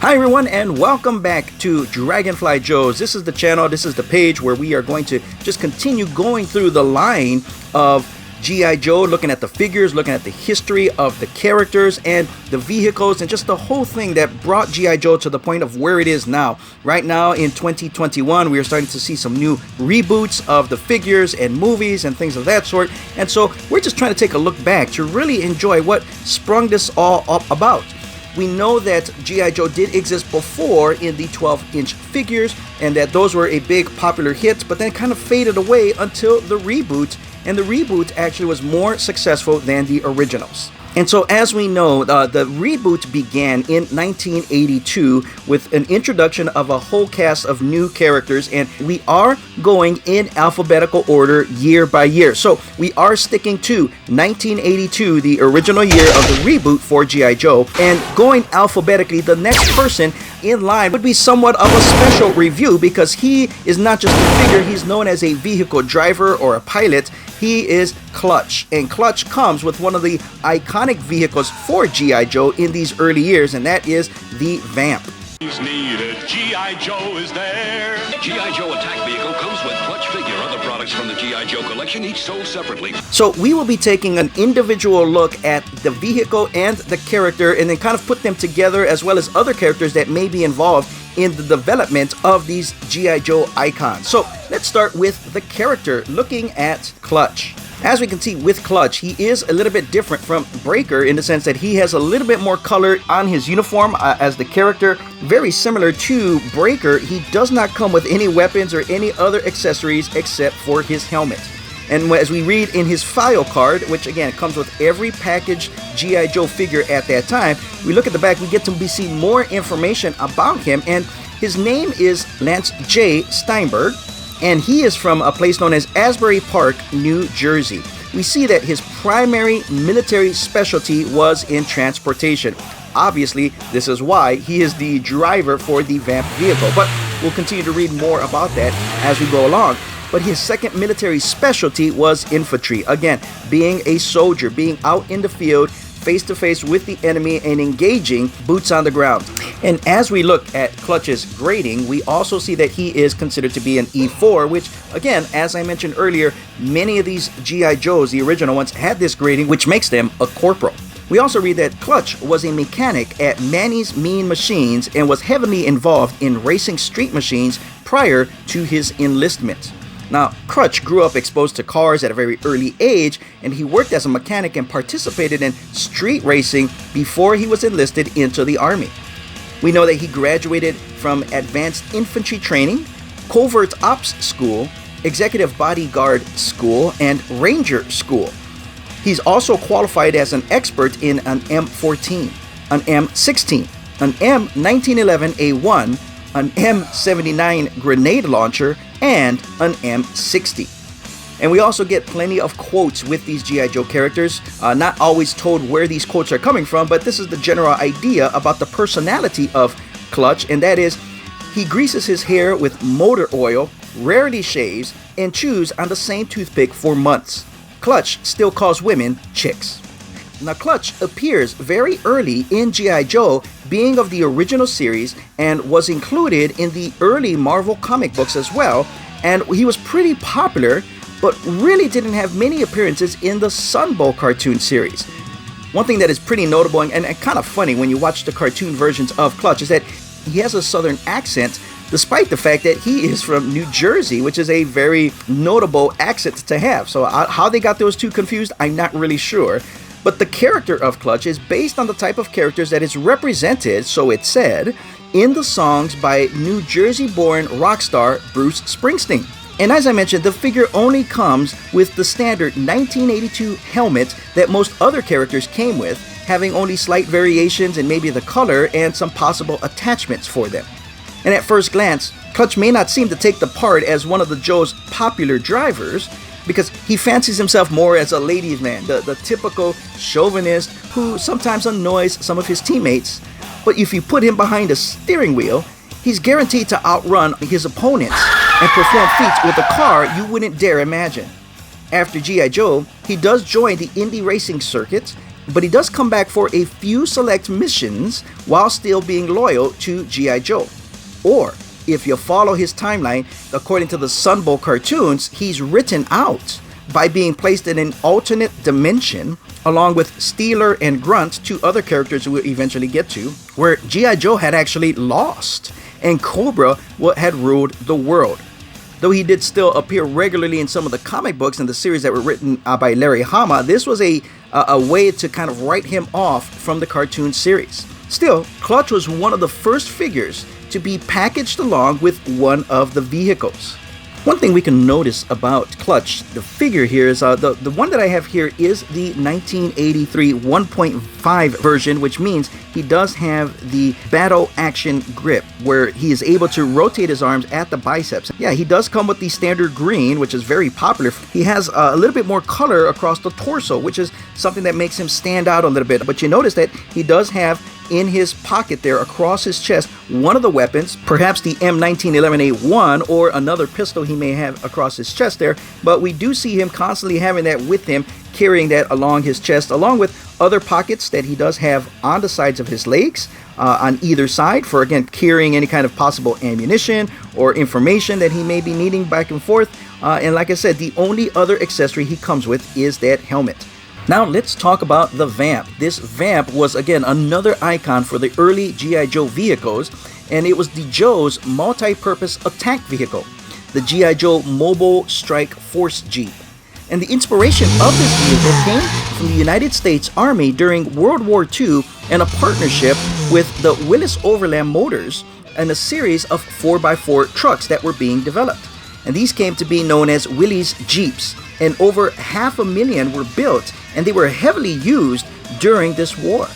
Hi everyone, and welcome back to Dragonfly Joes. This is the channel, this is the page where we are going to just continue going through the line of G.I. Joe, looking at the figures, looking at the history of the characters and the vehicles and just the whole thing that brought G.I. Joe to the point of where it is now. Right now in 2021, we are starting to see some new reboots of the figures and movies and things of that sort. And so we're just trying to take a look back to really enjoy what sprung this all up about. We know that G.I. Joe did exist before in the 12-inch figures and that those were a big popular hit, but then kind of faded away until the reboot, and the reboot actually was more successful than the originals. And so as we know, the reboot began in 1982 with an introduction of a whole cast of new characters, and we are going in alphabetical order year by year. So we are sticking to 1982, the original year of the reboot for G.I. Joe, and going alphabetically, the next person in line would be somewhat of a special review because he is not just a figure, he's known as a vehicle driver or a pilot. He is Clutch, and Clutch comes with one of the iconic vehicles for G.I. Joe in these early years, and that is the Vamp. Needed. G.I. Joe is there. G.I. Joe attack vehicle comes with Clutch figure. Other products from the G.I. Joe collection, each sold separately. So we will be taking an individual look at the vehicle and the character and then kind of put them together, as well as other characters that may be involved in the development of these G.I. Joe icons. So let's start with the character, looking at Clutch. As we can see with Clutch, he is a little bit different from Breaker in the sense that he has a little bit more color on his uniform as the character. Very similar to Breaker, he does not come with any weapons or any other accessories except for his helmet. And as we read in his file card, which again comes with every packaged G.I. Joe figure at that time, we look at the back, we get to see more information about him, and his name is Lance J. Steinberg, and he is from a place known as Asbury Park, New Jersey. We see that his primary military specialty was in transportation. Obviously, this is why he is the driver for the Vamp vehicle, but we'll continue to read more about that as we go along. But his second military specialty was infantry. Again, being a soldier, being out in the field, face to face with the enemy and engaging boots on the ground. And as we look at Clutch's grading, we also see that he is considered to be an E4, which again, as I mentioned earlier, many of these G.I. Joes, the original ones, had this grading, which makes them a corporal. We also read that Clutch was a mechanic at Manny's Mean Machines and was heavily involved in racing street machines prior to his enlistment. Now, Clutch grew up exposed to cars at a very early age, and he worked as a mechanic and participated in street racing before he was enlisted into the Army. We know that he graduated from Advanced Infantry Training, Covert Ops School, Executive Bodyguard School, and Ranger School. He's also qualified as an expert in an M14, an M16, an M1911A1, an M79 grenade launcher, and an M60. And we also get plenty of quotes with these G.I. Joe characters, not always told where these quotes are coming from, but this is the general idea about the personality of Clutch, and that is, he greases his hair with motor oil, rarely shaves, and chews on the same toothpick for months. Clutch still calls women chicks. Now, Clutch appears very early in G.I. Joe, being of the original series, and was included in the early Marvel comic books as well, and he was pretty popular, but really didn't have many appearances in the Sunbow cartoon series. One thing that is pretty notable and kind of funny when you watch the cartoon versions of Clutch is that he has a southern accent, despite the fact that he is from New Jersey, which is a very notable accent to have. So how they got those two confused, I'm not really sure. But the character of Clutch is based on the type of characters that is represented, so it's said, in the songs by New Jersey-born rock star Bruce Springsteen. And as I mentioned, the figure only comes with the standard 1982 helmet that most other characters came with, having only slight variations in maybe the color and some possible attachments for them. And at first glance, Clutch may not seem to take the part as one of the Joe's popular drivers, because he fancies himself more as a ladies' man, the typical chauvinist who sometimes annoys some of his teammates. But if you put him behind a steering wheel, he's guaranteed to outrun his opponents and perform feats with a car you wouldn't dare imagine. After G.I. Joe, he does join the Indy racing circuit, but he does come back for a few select missions while still being loyal to G.I. Joe. Or, if you follow his timeline, according to the Sunbow cartoons, he's written out by being placed in an alternate dimension along with Steeler and Grunt, two other characters we'll eventually get to, where G.I. Joe had actually lost and Cobra had ruled the world. Though he did still appear regularly in some of the comic books and the series that were written by Larry Hama, this was a way to kind of write him off from the cartoon series. Still, Clutch was one of the first figures to be packaged along with one of the vehicles. One thing we can notice about Clutch, the figure here, is the one that I have here is the 1983 1.5 version, which means he does have the battle action grip, where he is able to rotate his arms at the biceps. Yeah, he does come with the standard green, which is very popular. He has a little bit more color across the torso, which is something that makes him stand out a little bit. But you notice that he does have in his pocket there across his chest one of the weapons, perhaps the M1911A1 or another pistol he may have across his chest there, but we do see him constantly having that with him, carrying that along his chest, along with other pockets that he does have on the sides of his legs, on either side, for again carrying any kind of possible ammunition or information that he may be needing back and forth. And like I said, the only other accessory he comes with is that helmet. Now let's talk about the Vamp. This Vamp was again another icon for the early G.I. Joe vehicles, and it was the Joe's multi-purpose attack vehicle, the G.I. Joe Mobile Strike Force Jeep. And the inspiration of this vehicle came from the United States Army during World War II and a partnership with the Willis Overland Motors and a series of 4x4 trucks that were being developed. And these came to be known as Willys Jeeps, and over 500,000 were built, and they were heavily used during this war.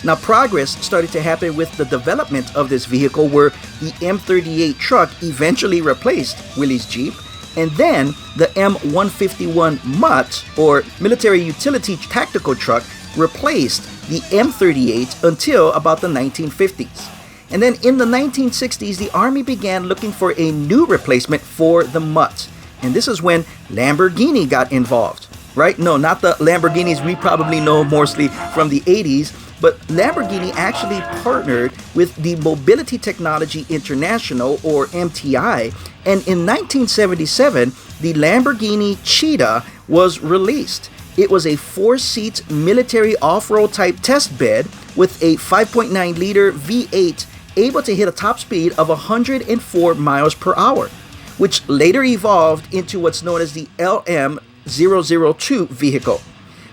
Now, progress started to happen with the development of this vehicle, where the M38 truck eventually replaced Willys Jeep, and then the M151 MUT, or Military Utility Tactical Truck, replaced the M38 until about the 1950s. And then in the 1960s, the Army began looking for a new replacement for the MUT. And this is when Lamborghini got involved, right? No, not the Lamborghinis we probably know mostly from the 80s, but Lamborghini actually partnered with the Mobility Technology International, or MTI, and in 1977, the Lamborghini Cheetah was released. It was a 4-seat military off-road type test bed with a 5.9-liter V8 able to hit a top speed of 104 miles per hour, which later evolved into what's known as the LM002 vehicle.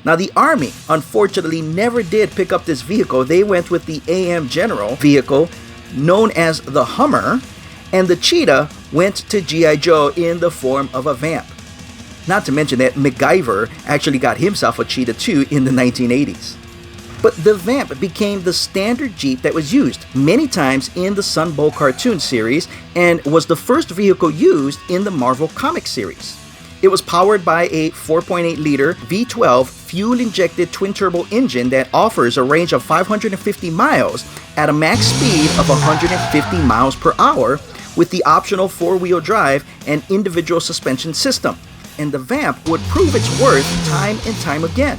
Now, the Army, unfortunately, never did pick up this vehicle. They went with the AM General vehicle, known as the Hummer, and the Cheetah went to G.I. Joe in the form of a Vamp. Not to mention that MacGyver actually got himself a Cheetah too in the 1980s. But the Vamp became the standard Jeep that was used many times in the Sunbow cartoon series and was the first vehicle used in the Marvel comic series. It was powered by a 4.8-liter V12 fuel-injected twin-turbo engine that offers a range of 550 miles at a max speed of 150 miles per hour with the optional 4-wheel drive and individual suspension system. And the Vamp would prove its worth time and time again.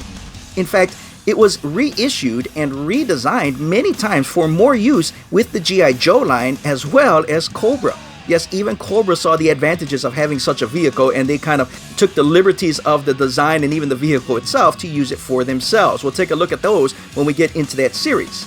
In fact, it was reissued and redesigned many times for more use with the G.I. Joe line as well as Cobra. Yes, even Cobra saw the advantages of having such a vehicle, and they kind of took the liberties of the design and even the vehicle itself to use it for themselves. We'll take a look at those when we get into that series.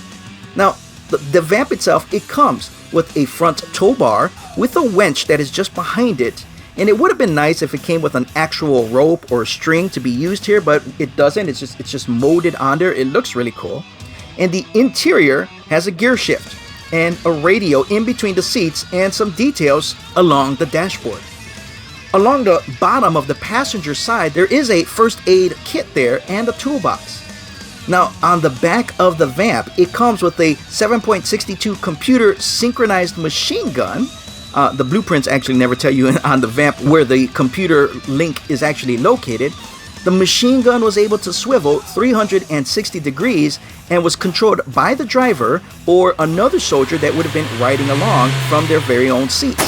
Now, the Vamp itself, it comes with a front tow bar with a winch that is just behind it. And it would have been nice if it came with an actual rope or string to be used here, but it doesn't. It's just molded on there. It looks really cool. And the interior has a gear shift and a radio in between the seats and some details along the dashboard. Along the bottom of the passenger side, there is a first aid kit there and a toolbox. Now, on the back of the Vamp, it comes with a 7.62 computer synchronized machine gun. The blueprints actually never tell you on the Vamp where the computer link is actually located. The machine gun was able to swivel 360 degrees and was controlled by the driver or another soldier that would have been riding along from their very own seats.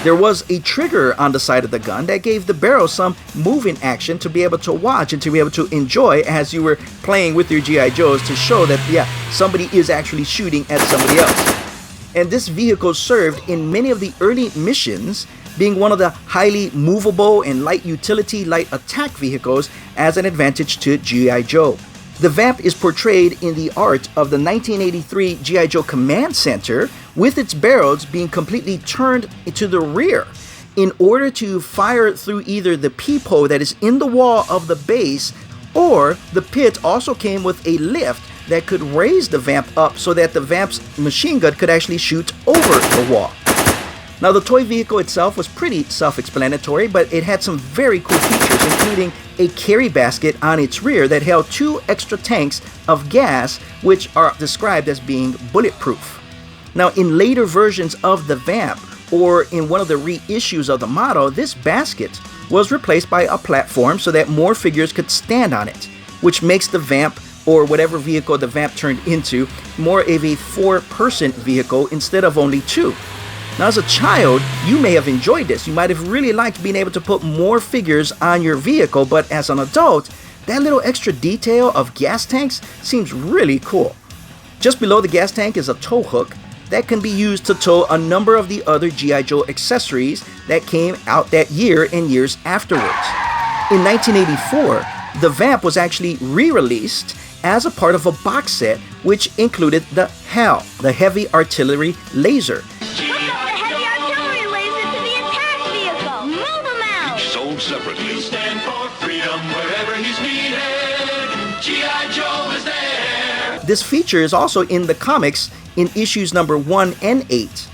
There was a trigger on the side of the gun that gave the barrel some moving action to be able to watch and to be able to enjoy as you were playing with your G.I. Joes, to show that, yeah, somebody is actually shooting at somebody else. And this vehicle served in many of the early missions, being one of the highly movable and light utility, light attack vehicles as an advantage to G.I. Joe. The Vamp is portrayed in the art of the 1983 G.I. Joe Command Center, with its barrels being completely turned to the rear in order to fire through either the peephole that is in the wall of the base, or the pit also came with a lift that could raise the Vamp up so that the Vamp's machine gun could actually shoot over the wall. Now, the toy vehicle itself was pretty self-explanatory, but it had some very cool features, including a carry basket on its rear that held 2 extra tanks of gas, which are described as being bulletproof. Now, in later versions of the Vamp, or in one of the reissues of the model, this basket was replaced by a platform so that more figures could stand on it, which makes the Vamp, or whatever vehicle the Vamp turned into, more of a 4-person vehicle instead of only 2. Now, as a child, you may have enjoyed this. You might have really liked being able to put more figures on your vehicle, but as an adult, that little extra detail of gas tanks seems really cool. Just below the gas tank is a tow hook that can be used to tow a number of the other G.I. Joe accessories that came out that year and years afterwards. In 1984, the Vamp was actually re-released as a part of a box set which included the HAL, the Heavy Artillery Laser. Separately. Stand for freedom wherever he's needed. G.I. Joe is there. This feature is also in the comics in issues number 1 and 8.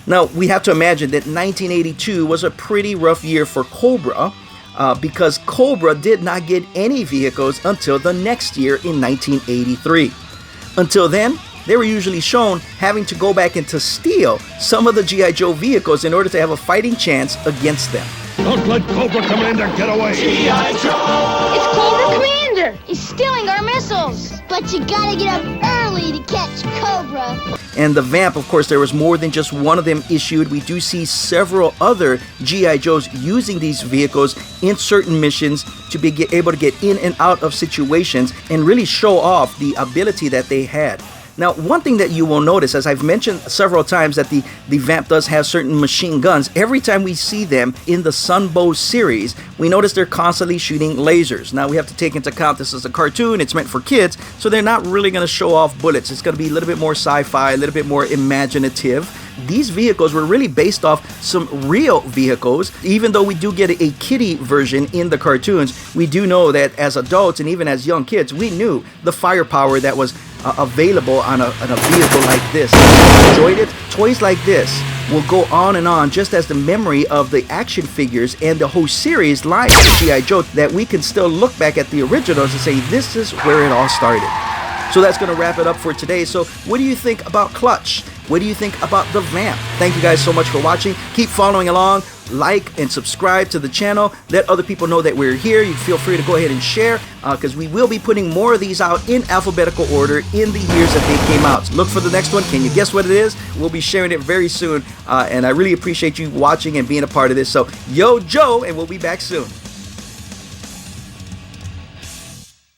Now, we have to imagine that 1982 was a pretty rough year for Cobra, because Cobra did not get any vehicles until the next year in 1983. Until then, they were usually shown having to go back and to steal some of the G.I. Joe vehicles in order to have a fighting chance against them. Don't let Cobra Commander get away! G.I. Joe! It's Cobra Commander! He's stealing our missiles! But you gotta get up early to catch Cobra! And the Vamp, of course, there was more than just one of them issued. We do see several other G.I. Joes using these vehicles in certain missions to be able to get in and out of situations and really show off the ability that they had. Now, one thing that you will notice, as I've mentioned several times, that the Vamp does have certain machine guns. Every time we see them in the Sunbow series, we notice they're constantly shooting lasers. Now, we have to take into account this is a cartoon, it's meant for kids, so they're not really going to show off bullets. It's going to be a little bit more sci-fi, a little bit more imaginative. These vehicles were really based off some real vehicles. Even though we do get a kiddie version in the cartoons, we do know that as adults and even as young kids, we knew the firepower that was available on a vehicle like this. Enjoyed it? Toys like this will go on and on, just as the memory of the action figures and the whole series like G.I. Joe, that we can still look back at the originals and say, this is where it all started. So that's going to wrap it up for today. So what do you think about Clutch? What do you think about the Vamp? Thank you guys so much for watching. Keep following along. Like and subscribe to the channel. Let other people know that we're here. You feel free to go ahead and share, because we will be putting more of these out in alphabetical order in the years that they came out. So look for the next one. Can you guess what it is? We'll be sharing it very soon. And I really appreciate you watching and being a part of this. So, yo, Joe, and we'll be back soon.